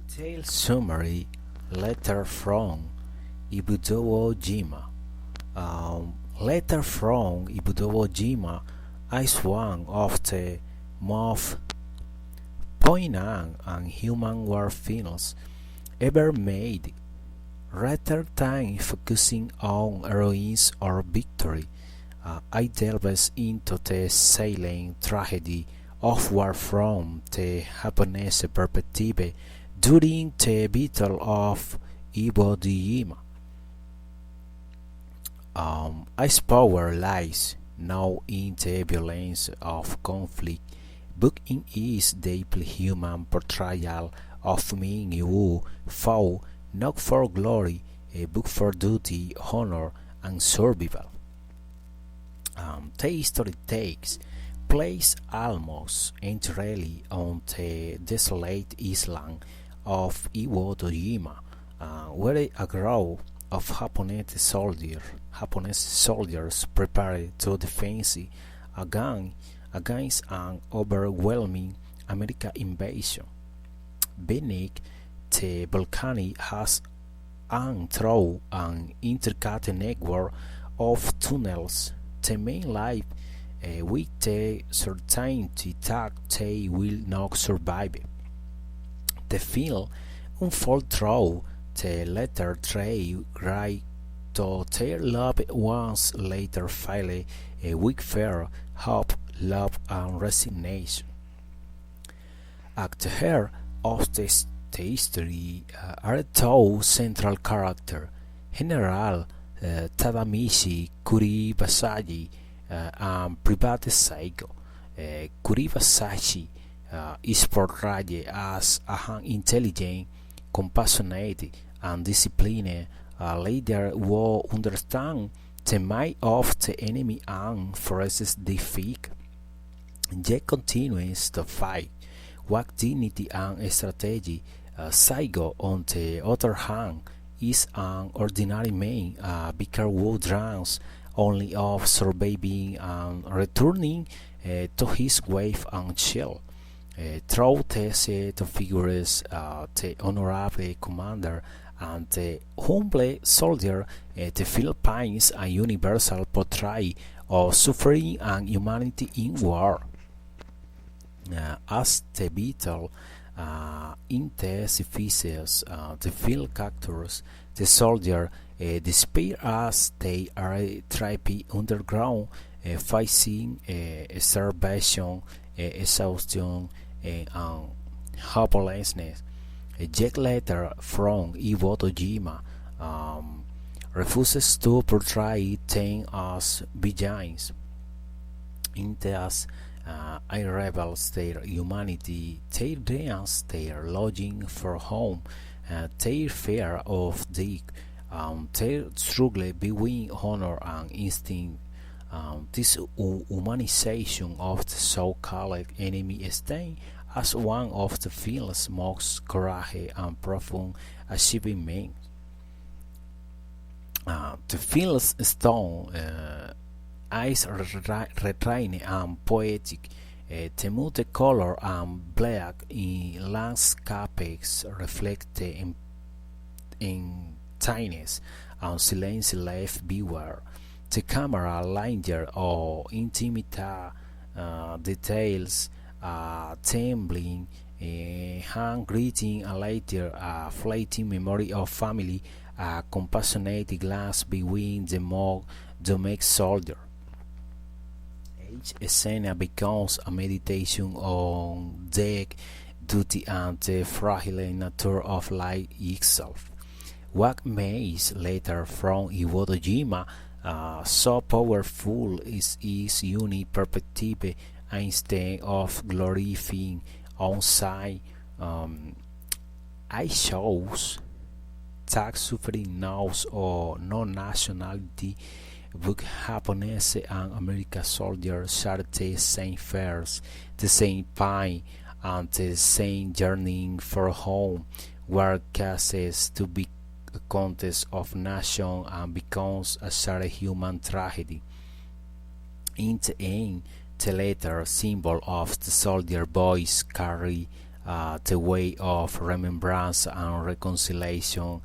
Detailed summary letter from Ibudowo Jima. Letter from Ibudowo Jima is one of the most poignant and human war films ever made. Rather than focusing on heroines or victory, I delves into the silent tragedy of war from the Japanese perspective during the Battle of Iwo Jima. Its power lies now in the violence of conflict, but in its deeply human portrayal of men who fought not for glory, but for duty, honor, and survival. The story takes place almost entirely on the desolate island of Iwo Jima, where a group of Japanese soldiers prepared to defend against an overwhelming American invasion. Beneath the volcanic has through an intricate network of tunnels. The main life with the certainty that they will not survive. The film unfolds through the latter trail right to their loved ones later file with fear, hope, love, and resignation. At the heart of the history are two central characters, General Tadamichi Kuribasashi and Private Saigo. Kuribasashi is portrayed as an intelligent, compassionate, and disciplined leader who understands the might of the enemy and faces defeat, yet continues to fight with dignity and strategy. Saigo, on the other hand, is an ordinary man, a vicar who dreams only of surviving and returning to his wife and child. Through these two figures, the honorable commander and the humble soldier, the Philippines a universal portrait of suffering and humanity in war. As the battle intensifies, the field captures the soldier despair as they are trapped underground, facing starvation, exhaustion, and hopelessness. A jet letter from Iwo Jima refuses to portray them as villains. It thus irrevels their humanity, their dreams, their longing for home, their fear of death, their struggle between honor and instinct. This humanization of the so-called enemy stands as one of the film's most courageous and profound achievements. The film's stone is restrained and poetic. The muted color and black in landscapes reflect the emptiness and silence left beware. The camera linger or intimate details, trembling hand greeting, and later a fleeting memory of family, a compassionate glance between the more domestic soldier. Each scene becomes a meditation on death, duty, and the fragile nature of life itself. What makes Letter from Iwo Jima so powerful is its unique perspective. Instead of glorifying on side, I shows that suffering knows or no nationality, but Japanese and American soldiers share the same fears, the same pain, and the same yearning for home. War cases to be a contest of nation and becomes a shared human tragedy. In the end, the letter symbol of the soldier boys carry the way of remembrance and reconciliation.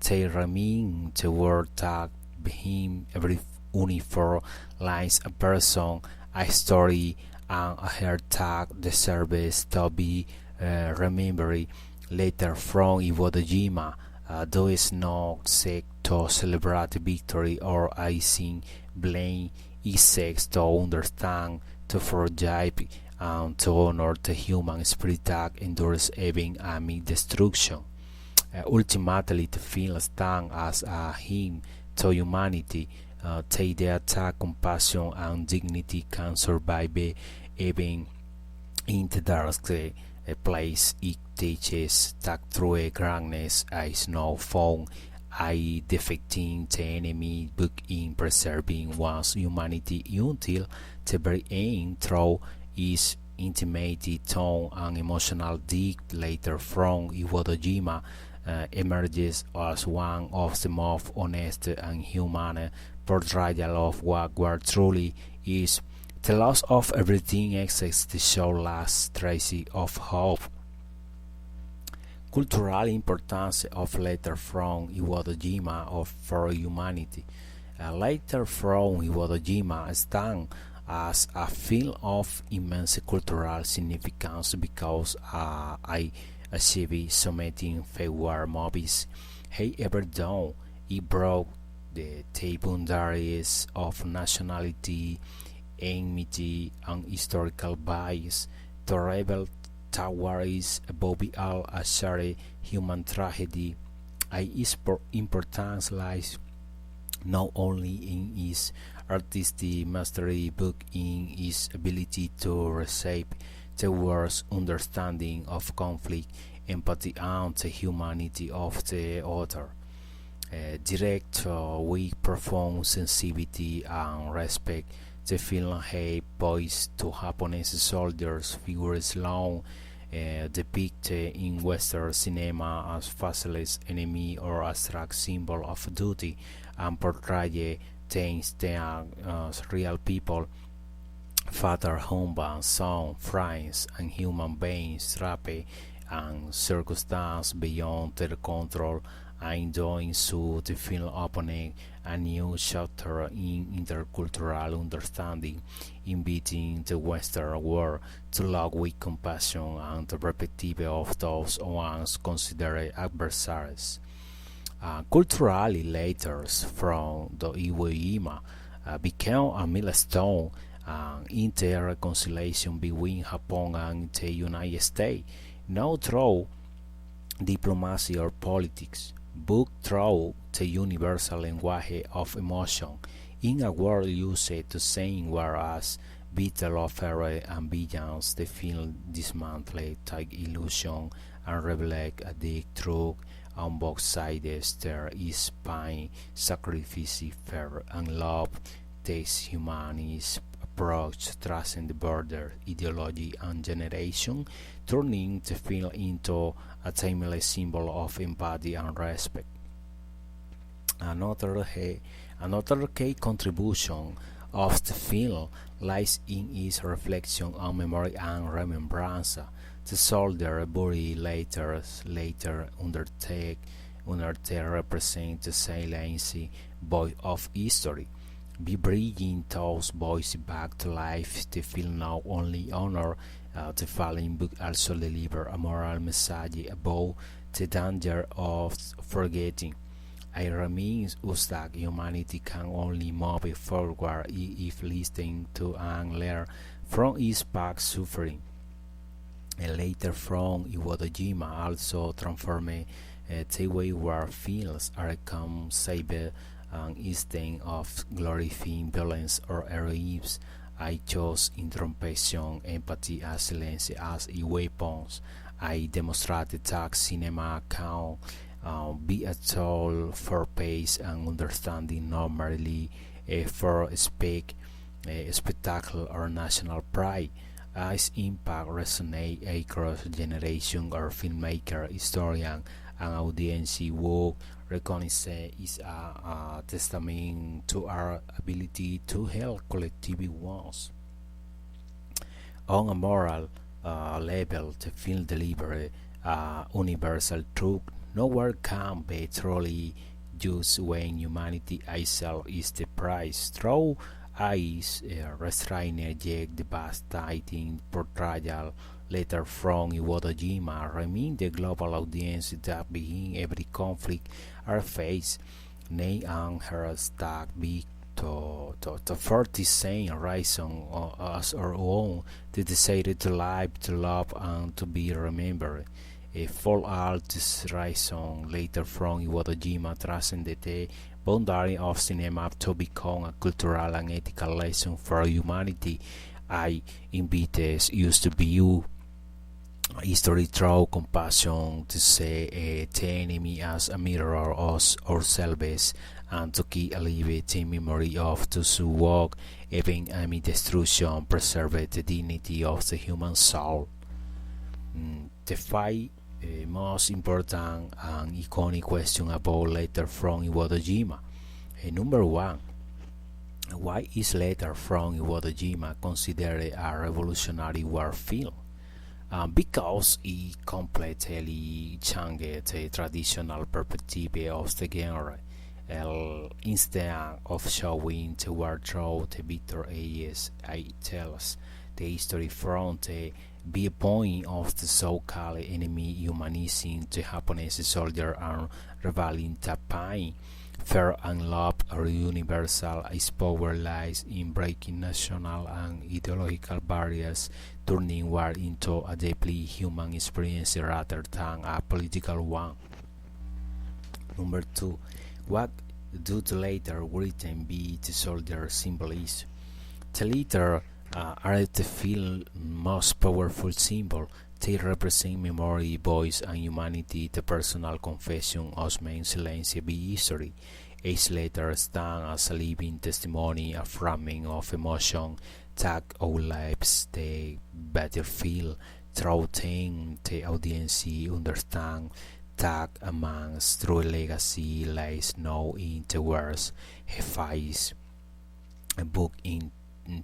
They remain the word that behind every uniform lies a person, a story, and a heart tag deserves to be remembered. Later from Iwo Jima, there is no seek to celebrate victory or icing blame. It seeks to understand, to forgive, and to honor the human spirit that endures even amid destruction. Ultimately, the film stands as a hymn to humanity. The idea that compassion and dignity can survive even in the darkest place. It teaches that true greatness is not found in defeating the enemy, but in preserving one's humanity until the very end through its intimate tone and emotional depth. Later from Iwo Jima emerges as one of the most honest and human portrayal of what war truly is. The loss of everything exists to show last trace of hope. Cultural importance of Letter from Iwo Jima for humanity. Letter from Iwo Jima stands as a film of immense cultural significance because I achieved so many war movies he ever done. It broke the boundaries of nationality, enmity, and historical bias to reveal towards above all a shared human tragedy. Its importance lies not only in its artistic mastery but in its ability to reshape the world's understanding of conflict, empathy, and the humanity of the author. Direct with profound sensitivity and respect, the film had poised to Japanese soldiers' figures long depicted in Western cinema as faceless enemy or abstract symbol of duty, and portrayed things as real people, father, husband, son, friends, and human beings trapped and circumstances beyond their control. In doing so, the film opened a new chapter in intercultural understanding, inviting the Western world to look with compassion and the perspective of those once considered adversaries. Culturally, letters from the Iwo Jima became a milestone in the reconciliation between Japan and the United States, not through diplomacy or politics, but through the universal language of emotion. In a world used to saying whereas battle of hero and villains, the film dismantled the illusion and revealed the truth. On both sides there is pain, sacrifice, fear, and love. This humanist approach transcends border, ideology, and generation, turning the film into a timeless symbol of empathy and respect. Another key contribution of the film lies in its reflection on memory and remembrance. The soldier buried later undertake represent the silence voice of history. By bringing those voices back to life, the film not only honor the fallen but also deliver a moral message about the danger of forgetting. It reminds us that humanity can only move forward if listening to and learn from its past suffering. And later from Iwo Jima also transformed the way war films are conceived, and instead of glorifying violence or heroism, I chose introspection, empathy, and silence as weapons. I demonstrated that cinema can be a tool for peace and understanding, not merely for spectacle or national pride. Its impact resonates across generations. Our filmmaker, historian, and audience work recognize is a testament to our ability to help collective ones. On a moral level, the film delivered universal truth. Nowhere can be truly used when humanity itself is the price. Through eyes, restrained yet devastating portrayal letter from Iwo Jima remind the global audience that behind every conflict are faced nay and her stack big to 40 same reason as our own to decide to live, to love and to be remembered. For all this reason later from Iwo Jima transcended the boundary of cinema to become a cultural and ethical lesson for humanity. I invite you to view history through compassion, to see the enemy as a mirror of ourselves, and to keep alive the memory of those who walk, even amid destruction, preserve the dignity of the human soul. The five most important and iconic questions about Letter from Iwo Jima. Number one, why is Letter from Iwo Jima considered a revolutionary war film? Because it completely changed the traditional perspective of the genre. Instead of showing the war through the bitter ages, it tells the history from the viewpoint of the so-called enemy, humanizing the Japanese soldier and revealing that pain, fear and love are universal. Its power lies in breaking national and ideological barriers, turning war into a deeply human experience rather than a political one. Number two, what do the later written be the soldier symbolism? The later are the film's most powerful symbol. They represent memory, voice, and humanity, the personal confession of main silence of history. Each letter stands as a living testimony, a fragment of emotion that our lives the battlefield. Through them, the audience understand that a man's true legacy lies not in the words he fights, but in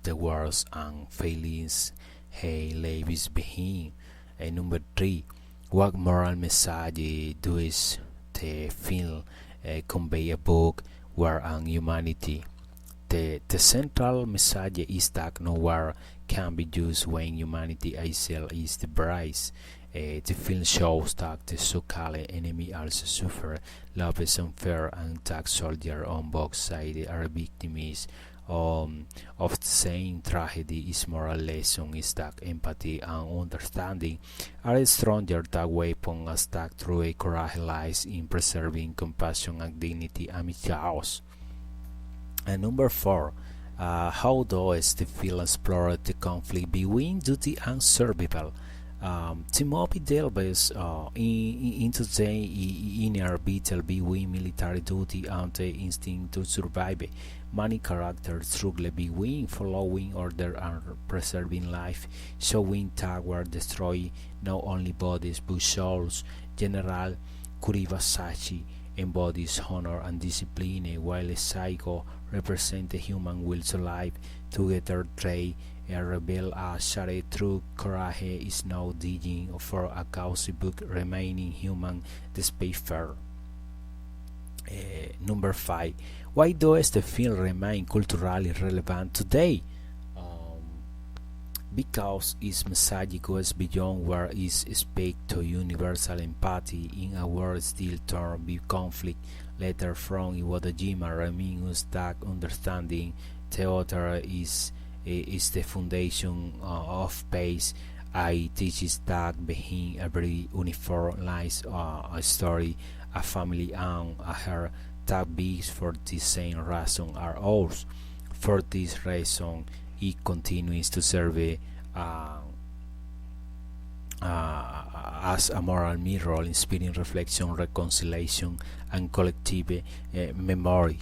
the words and feelings he leaves behind. And number three, what moral message does the film convey a book war and humanity? The central message is that no war can be used when humanity itself is the prize. The film shows that the so-called enemy also suffer. Love is unfair and that soldiers on both sides are victims of the same tragedy. Is moral lesson is that empathy and understanding are stronger than weapon as that true courage lies in preserving compassion and dignity amid chaos. And number four, how does the film explore the conflict between duty and survival? The movie delves into the inner battle between military duty and the instinct to survive. Many characters struggle between following order and preserving life, showing that war destroy not only bodies but souls. General Kuribasashi embodies honor and discipline, while Saigo represents the human will to live. Together they reveal a shared truth: courage is no digging for a cause book, remaining human despite fear. Number five, why does the film remain culturally relevant today? Because its message goes beyond where it speaks to universal empathy in a world still torn by conflict. Letter from Iwo Jima reminds us that understanding the other is the foundation of peace. It teaches that behind every uniform lies a story, a family, and a heart that beats for the same reason are ours. For this reason, it continues to serve as a moral mirror, inspiring reflection, reconciliation, and collective memory.